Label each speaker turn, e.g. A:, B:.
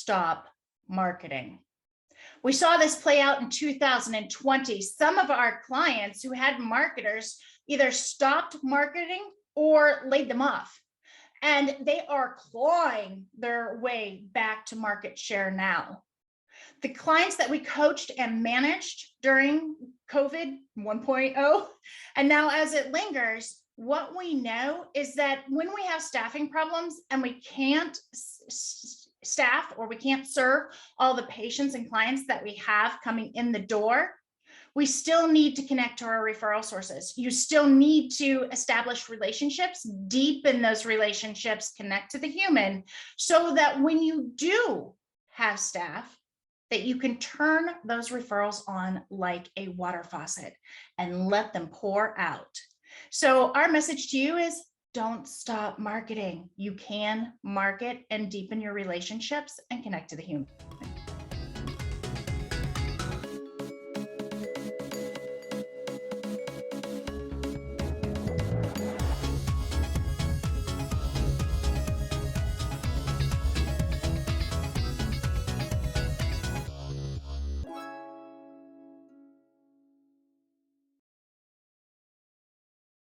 A: stop marketing. We saw this play out in 2020. Some of our clients who had marketers either stopped marketing or laid them off. And they are clawing their way back to market share now. The clients that we coached and managed during COVID 1.0, and now as it lingers, what we know is that when we have staffing problems and we can't staff or we can't serve all the patients and clients that we have coming in the door, we still need to connect to our referral sources. You still need to establish relationships, deepen those relationships, connect to the human, so that when you do have staff, that you can turn those referrals on like a water faucet and let them pour out. So our message to you is don't stop marketing. You can market and deepen your relationships and connect to the human.